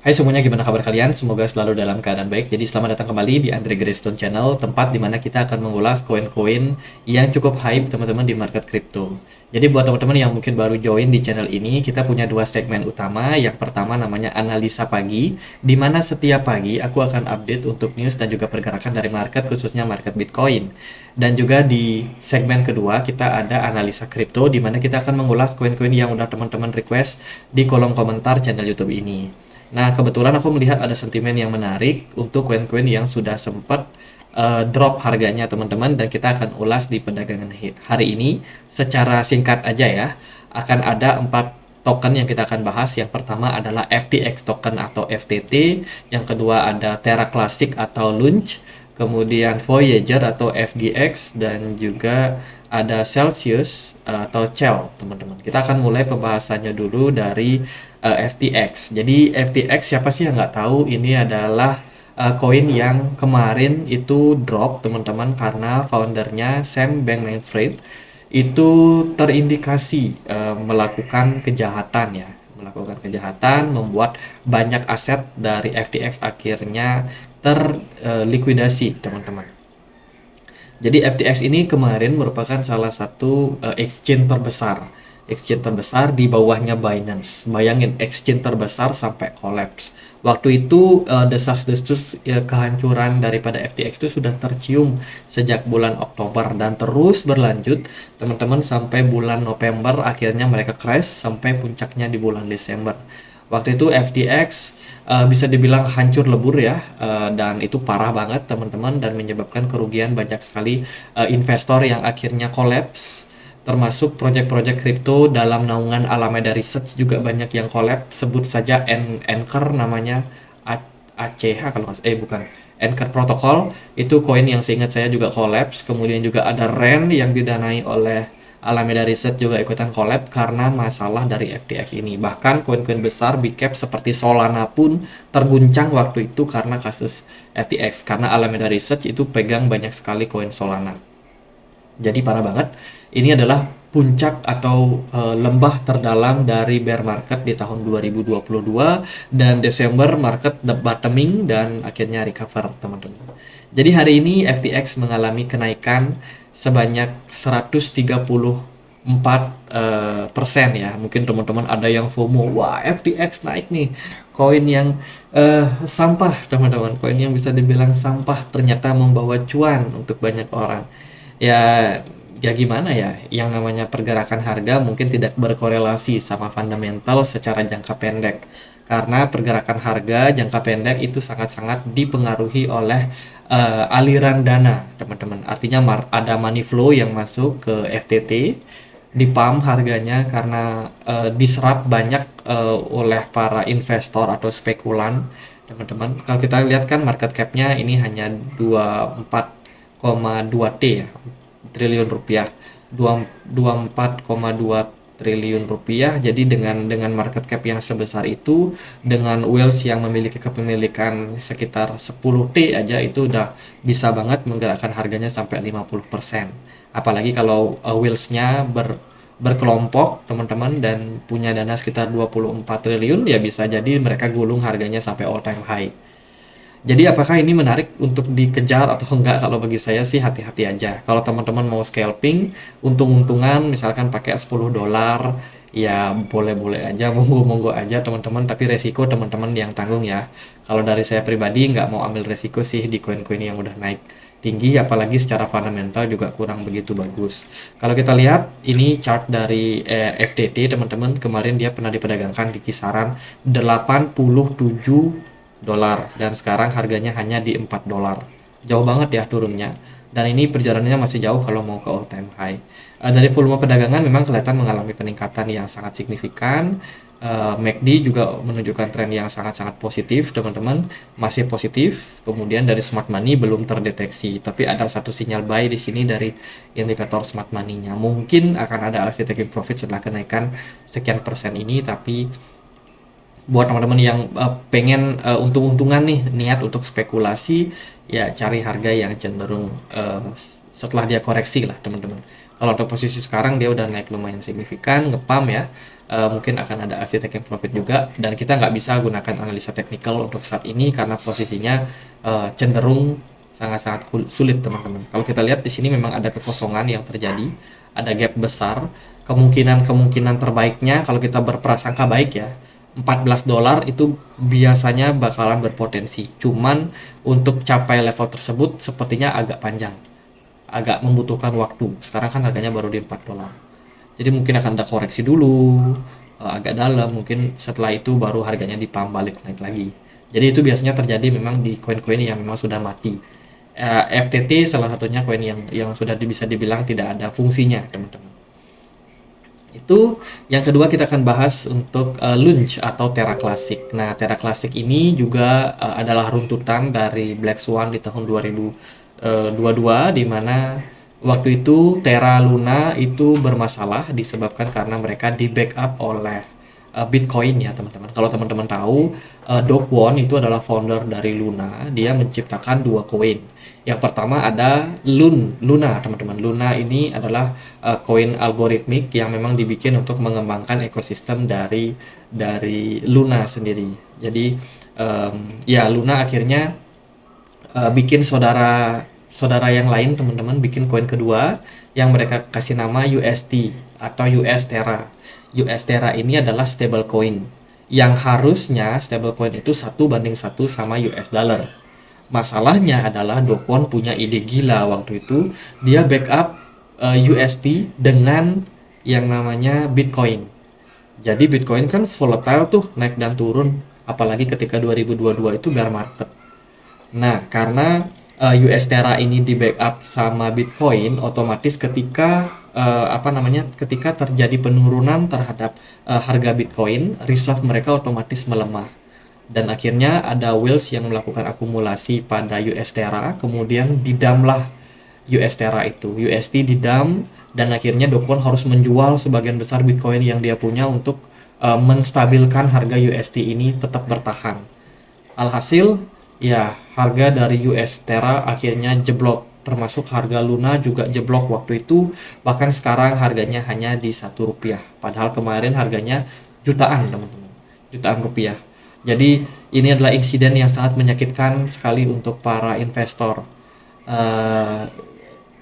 Hai semuanya, gimana kabar kalian? Semoga selalu dalam keadaan baik. Jadi selamat datang kembali di Andre Greystone Channel, tempat di mana kita akan mengulas koin-koin yang cukup hype teman-teman di market crypto. Jadi buat teman-teman yang mungkin baru join di channel ini, kita punya dua segmen utama. Yang pertama namanya analisa pagi, di mana setiap pagi aku akan update untuk news dan juga pergerakan dari market, khususnya market Bitcoin. Dan juga di segmen kedua kita ada analisa kripto, di mana kita akan mengulas koin-koin yang udah teman-teman request di kolom komentar channel YouTube ini. Nah, kebetulan aku melihat ada sentimen yang menarik untuk koin-koin yang sudah sempat drop harganya teman-teman, dan kita akan ulas di perdagangan hari ini secara singkat aja ya. Akan ada 4 token yang kita akan bahas. Yang pertama adalah FTX token atau FTT, yang kedua ada Terra Classic atau Launch, kemudian Voyager atau FGX, dan juga ada Celsius atau CEL teman-teman. Kita akan mulai pembahasannya dulu dari FTX. Jadi FTX siapa sih yang nggak tahu? Ini adalah koin yang kemarin itu drop teman-teman karena foundernya Sam Bankman-Fried itu terindikasi melakukan kejahatan ya, melakukan kejahatan, membuat banyak aset dari FTX akhirnya terlikuidasi teman-teman. Jadi FTX ini kemarin merupakan salah satu exchange terbesar di bawahnya Binance. Bayangin, exchange terbesar sampai collapse. Waktu itu desas-desus kehancuran daripada FTX itu sudah tercium sejak bulan Oktober dan terus berlanjut teman-teman sampai bulan November, akhirnya mereka crash sampai puncaknya di bulan Desember. Waktu itu FTX bisa dibilang hancur lebur ya, dan itu parah banget teman-teman, dan menyebabkan kerugian banyak sekali investor yang akhirnya collapse, termasuk proyek-proyek kripto dalam naungan Alameda Research juga banyak yang collapse. Sebut saja Anchor namanya, ACH kalau nggak bukan, Anchor Protocol, itu koin yang seingat saya juga collapse. Kemudian juga ada REN yang didanai oleh Alameda Research juga ikutan collab karena masalah dari FTX ini. Bahkan koin-koin besar big cap seperti Solana pun terguncang waktu itu karena kasus FTX, karena Alameda Research itu pegang banyak sekali koin Solana. Jadi parah banget. Ini adalah puncak atau lembah terdalam dari bear market di tahun 2022, dan Desember market bottoming dan akhirnya recover teman-teman. Jadi hari ini FTX mengalami kenaikan sebanyak 134% ya. Mungkin teman-teman ada yang FOMO, wah FTX naik nih, koin yang sampah teman-teman, koin yang bisa dibilang sampah ternyata membawa cuan untuk banyak orang. Ya, ya gimana ya, yang namanya pergerakan harga mungkin tidak berkorelasi sama fundamental secara jangka pendek, karena pergerakan harga jangka pendek itu sangat-sangat dipengaruhi oleh aliran dana teman-teman. Artinya ada money flow yang masuk ke FTT, di pump harganya karena diserap banyak oleh para investor atau spekulan teman-teman. Kalau kita lihat kan market capnya ini hanya 24,2 T ya, triliun rupiah, 24,2 triliun rupiah. Jadi dengan market cap yang sebesar itu, dengan whales yang memiliki kepemilikan sekitar 10 T aja, itu udah bisa banget menggerakkan harganya sampai 50%. Apalagi kalau whales-nya berkelompok teman-teman dan punya dana sekitar 24 triliun, ya bisa jadi mereka gulung harganya sampai all time high. Jadi apakah ini menarik untuk dikejar atau enggak? Kalau bagi saya sih hati-hati aja. Kalau teman-teman mau scalping, untung-untungan misalkan pakai 10 dolar, ya boleh-boleh aja, monggo-monggo aja teman-teman, tapi resiko teman-teman yang tanggung ya. Kalau dari saya pribadi nggak mau ambil resiko sih di koin-koin yang udah naik tinggi, apalagi secara fundamental juga kurang begitu bagus. Kalau kita lihat ini chart dari FTT teman-teman, kemarin dia pernah diperdagangkan di kisaran 87 dolar, dan sekarang harganya hanya di 4 dolar. Jauh banget ya turunnya, dan ini perjalanannya masih jauh kalau mau ke all time high. Dari volume perdagangan memang kelihatan mengalami peningkatan yang sangat signifikan. MACD juga menunjukkan tren yang sangat-sangat positif teman-teman, masih positif. Kemudian dari smart money belum terdeteksi, tapi ada satu sinyal buy di sini dari indikator smart money-nya. Mungkin akan ada aksi taking profit setelah kenaikan sekian persen ini, tapi buat teman-teman yang pengen untung-untungan nih, niat untuk spekulasi, ya cari harga yang cenderung setelah dia koreksi lah teman-teman. Kalau untuk posisi sekarang dia udah naik lumayan signifikan, ngepam ya, mungkin akan ada aksi taking profit juga, dan kita nggak bisa gunakan analisa teknikal untuk saat ini karena posisinya cenderung sangat-sangat sulit teman-teman. Kalau kita lihat di sini memang ada kekosongan yang terjadi, ada gap besar. Kemungkinan terbaiknya kalau kita berprasangka baik ya, $14 itu biasanya bakalan berpotensi. Cuman untuk capai level tersebut sepertinya agak panjang, agak membutuhkan waktu. Sekarang kan harganya baru di $4. Jadi mungkin akan ada koreksi dulu, agak dalam, mungkin setelah itu baru harganya dipump balik naik lagi. Jadi itu biasanya terjadi memang di koin-koin yang memang sudah mati. FTT salah satunya koin yang sudah bisa dibilang tidak ada fungsinya, teman-teman. Itu yang kedua kita akan bahas untuk Launch atau Terra Classic. Nah, Terra Classic ini juga adalah runtutan dari Black Swan di tahun 2022, di mana waktu itu Terra Luna itu bermasalah disebabkan karena mereka di backup oleh Bitcoin ya teman-teman. Kalau teman-teman tahu, Do Kwon itu adalah founder dari Luna. Dia menciptakan dua koin. Yang pertama ada Luna teman-teman. Luna ini adalah koin algoritmik yang memang dibikin untuk mengembangkan ekosistem dari Luna sendiri. Jadi ya Luna akhirnya bikin saudara yang lain teman-teman, bikin koin kedua yang mereka kasih nama UST atau US Terra. US Terra ini adalah stable coin yang harusnya stable coin itu 1:1 sama US dollar. Masalahnya adalah Do Kwon punya ide gila waktu itu, dia backup UST dengan yang namanya Bitcoin. Jadi Bitcoin kan volatile tuh, naik dan turun, apalagi ketika 2022 itu bear market. Nah, karena US Terra ini di backup sama Bitcoin, otomatis ketika ketika terjadi penurunan terhadap harga Bitcoin, reserve mereka otomatis melemah. Dan akhirnya ada whales yang melakukan akumulasi pada US Terra, kemudian didamlah US Terra itu, UST didam, dan akhirnya Do Kwon harus menjual sebagian besar Bitcoin yang dia punya untuk menstabilkan harga UST ini tetap bertahan. Alhasil, ya harga dari US Terra akhirnya jeblok, termasuk harga Luna juga jeblok waktu itu, bahkan sekarang harganya hanya di Rp1, padahal kemarin harganya jutaan teman-teman, jutaan rupiah. Jadi ini adalah insiden yang sangat menyakitkan sekali untuk para investor.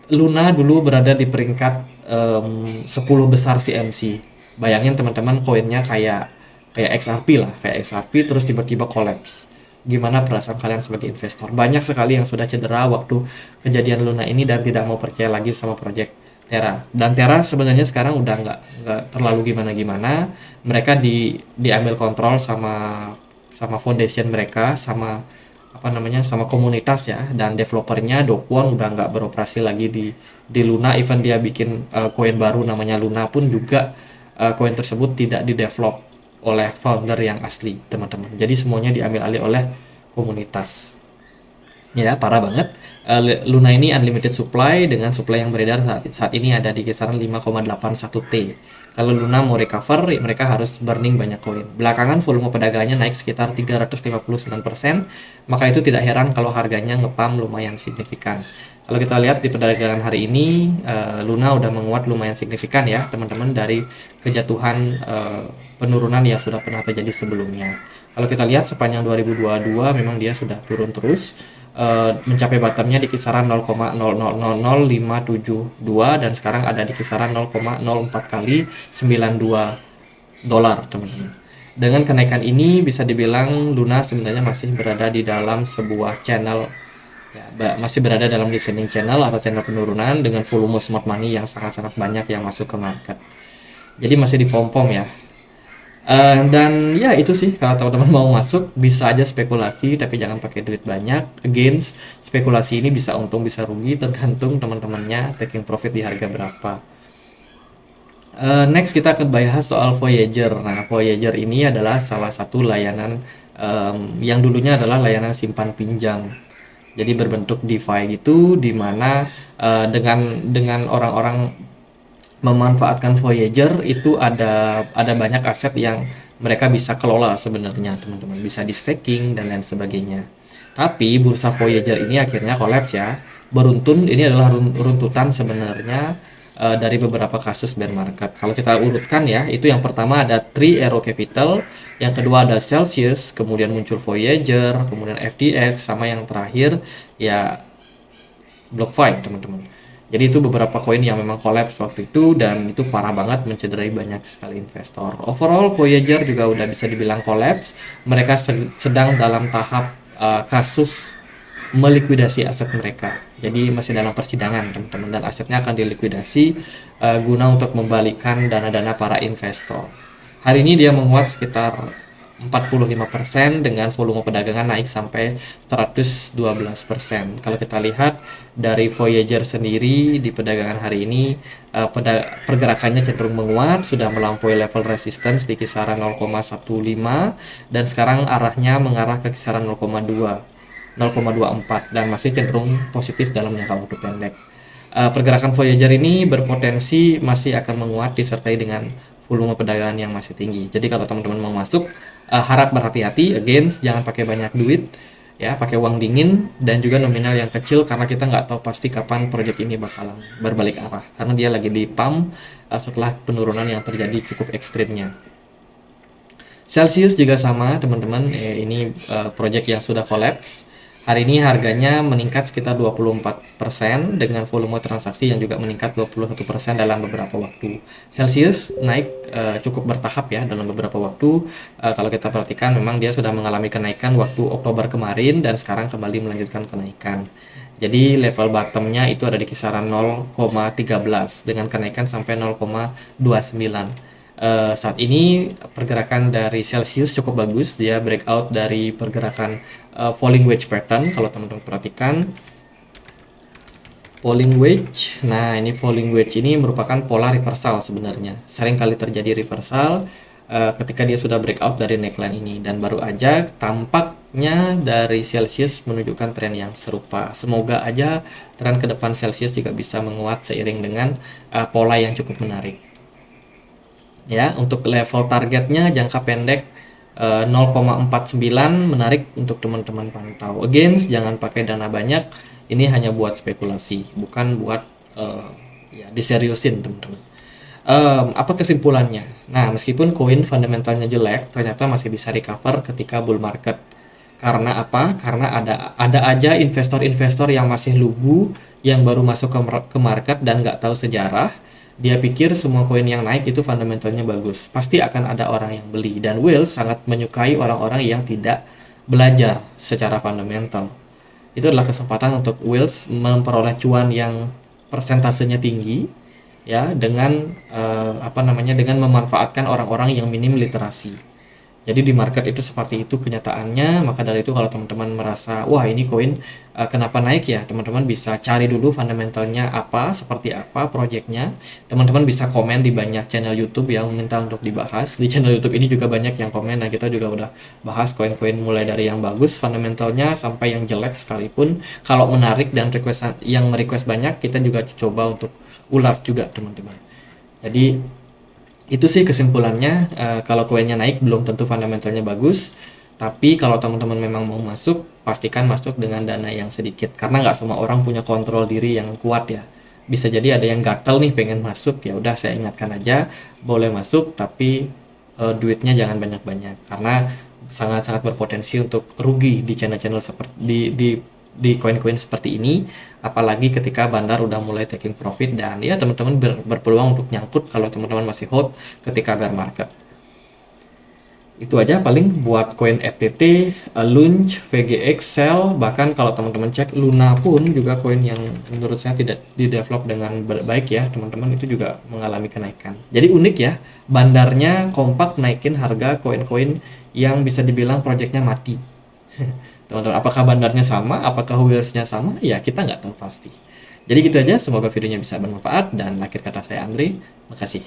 Luna dulu berada di peringkat 10 besar CMC. Bayangin teman-teman, koinnya kayak XRP lah, kayak XRP terus tiba-tiba collapse. Gimana perasaan kalian sebagai investor? Banyak sekali yang sudah cedera waktu kejadian Luna ini dan tidak mau percaya lagi sama project Terra. Dan Terra sebenarnya sekarang udah nggak terlalu gimana-gimana. Mereka diambil kontrol sama foundation mereka, sama sama komunitas ya, dan developernya Do Kwon udah nggak beroperasi lagi di Luna. Even dia bikin koin baru namanya Luna pun juga koin tersebut tidak di-develop oleh founder yang asli teman-teman. Jadi semuanya diambil alih oleh komunitas. Ya, parah banget. Luna ini unlimited supply dengan supply yang beredar saat ini ada di kisaran 5,81 T. Kalau Luna mau recover, mereka harus burning banyak koin. Belakangan volume perdagangannya naik sekitar 359%, maka itu tidak heran kalau harganya ngepam lumayan signifikan. Kalau kita lihat di perdagangan hari ini, Luna udah menguat lumayan signifikan ya teman-teman dari kejatuhan penurunan yang sudah pernah terjadi sebelumnya. Kalau kita lihat sepanjang 2022 memang dia sudah turun terus, mencapai bottomnya di kisaran 0,000572 dan sekarang ada di kisaran 0,04 kali $92 teman-teman. Dengan kenaikan ini bisa dibilang Luna sebenarnya masih berada di dalam sebuah channel ya, masih berada dalam descending channel atau channel penurunan dengan volume smart money yang sangat-sangat banyak yang masuk ke market. Jadi masih dipompom ya. Dan ya itu sih, kalau teman-teman mau masuk bisa aja spekulasi tapi jangan pakai duit banyak. Again, spekulasi ini bisa untung bisa rugi tergantung teman-temannya taking profit di harga berapa. Next kita akan bahas soal Voyager. Nah, Voyager ini adalah salah satu layanan yang dulunya adalah layanan simpan pinjam. Jadi berbentuk DeFi gitu, dimana dengan orang-orang memanfaatkan Voyager itu ada banyak aset yang mereka bisa kelola sebenarnya teman-teman, bisa di staking dan lain sebagainya. Tapi bursa Voyager ini akhirnya collapse ya. Beruntun ini adalah runtutan sebenarnya dari beberapa kasus bear market. Kalau kita urutkan ya, itu yang pertama ada Three Arrow Capital, yang kedua ada Celsius, kemudian muncul Voyager, kemudian FTX, sama yang terakhir ya BlockFi, teman-teman. Jadi itu beberapa koin yang memang collapse waktu itu dan itu parah banget, mencederai banyak sekali investor. Overall Voyager juga udah bisa dibilang collapse. Mereka sedang dalam tahap kasus melikuidasi aset mereka. Jadi masih dalam persidangan, teman-teman, dan asetnya akan dilikuidasi guna untuk membalikan dana-dana para investor. Hari ini dia menguat sekitar 45% dengan volume perdagangan naik sampai 112%. Kalau kita lihat dari Voyager sendiri di perdagangan hari ini pergerakannya cenderung menguat, sudah melampaui level resistance di kisaran 0,15 dan sekarang arahnya mengarah ke kisaran 0,24 dan masih cenderung positif dalam jangka waktu pendek. Pergerakan Voyager ini berpotensi masih akan menguat disertai dengan volume perdagangan yang masih tinggi. Jadi kalau teman-teman mau masuk, harap berhati-hati, again jangan pakai banyak duit, ya pakai uang dingin dan juga nominal yang kecil karena kita nggak tahu pasti kapan proyek ini bakalan berbalik arah karena dia lagi di pump setelah penurunan yang terjadi cukup ekstrimnya. Celsius juga sama, teman-teman, ini proyek yang sudah collapse. Hari ini harganya meningkat sekitar 24% dengan volume transaksi yang juga meningkat 21% dalam beberapa waktu. Celsius naik cukup bertahap ya dalam beberapa waktu. Kalau kita perhatikan memang dia sudah mengalami kenaikan waktu Oktober kemarin dan sekarang kembali melanjutkan kenaikan. Jadi level bottomnya itu ada di kisaran 0,13 dengan kenaikan sampai 0,29. Saat ini pergerakan dari Celsius cukup bagus, dia breakout dari pergerakan falling wedge pattern. Kalau teman-teman perhatikan falling wedge, nah ini falling wedge ini merupakan pola reversal sebenarnya. Sering kali terjadi reversal ketika dia sudah breakout dari neckline ini dan baru aja tampaknya dari Celsius menunjukkan tren yang serupa. Semoga aja tren ke depan Celsius juga bisa menguat seiring dengan pola yang cukup menarik. Ya, untuk level targetnya jangka pendek 0,49 menarik untuk teman-teman pantau. Again, jangan pakai dana banyak. Ini hanya buat spekulasi, bukan buat ya diseriusin, teman-teman. Apa kesimpulannya? Nah, meskipun koin fundamentalnya jelek, ternyata masih bisa recover ketika bull market. Karena apa? Karena ada aja investor-investor yang masih lugu, yang baru masuk ke market dan nggak tahu sejarah. Dia pikir semua koin yang naik itu fundamentalnya bagus. Pasti akan ada orang yang beli. Dan Will sangat menyukai orang-orang yang tidak belajar secara fundamental. Itu adalah kesempatan untuk Will memperoleh cuan yang persentasenya tinggi, ya, dengan dengan memanfaatkan orang-orang yang minim literasi. Jadi di market itu seperti itu kenyataannya. Maka dari itu kalau teman-teman merasa wah ini koin kenapa naik ya, teman-teman bisa cari dulu fundamentalnya apa, seperti apa proyeknya. Teman-teman bisa komen di banyak channel YouTube yang minta untuk dibahas. Di channel YouTube ini juga banyak yang komen dan kita juga udah bahas koin-koin mulai dari yang bagus fundamentalnya sampai yang jelek sekalipun. Kalau menarik dan yang request banyak, kita juga coba untuk ulas juga, teman-teman. Jadi itu sih kesimpulannya. Kalau koinnya naik belum tentu fundamentalnya bagus, tapi kalau teman-teman memang mau masuk, pastikan masuk dengan dana yang sedikit karena nggak semua orang punya kontrol diri yang kuat ya. Bisa jadi ada yang gatel nih pengen masuk, ya udah saya ingatkan aja boleh masuk tapi duitnya jangan banyak-banyak karena sangat-sangat berpotensi untuk rugi di channel-channel seperti di koin-koin seperti ini, apalagi ketika bandar udah mulai taking profit dan ya teman-teman berpeluang untuk nyangkut kalau teman-teman masih hold ketika bear market. Itu aja paling buat koin FTT, Launch, VGX, Cell, bahkan kalau teman-teman cek Luna pun juga koin yang menurut saya tidak di-develop dengan baik ya, teman-teman, itu juga mengalami kenaikan. Jadi unik ya, bandarnya kompak naikin harga koin-koin yang bisa dibilang proyeknya mati. Teman-teman, apakah bandarnya sama, apakah wheelsnya sama, ya kita nggak tahu pasti. Jadi gitu aja, semoga videonya bisa bermanfaat dan akhir kata saya Andre, makasih.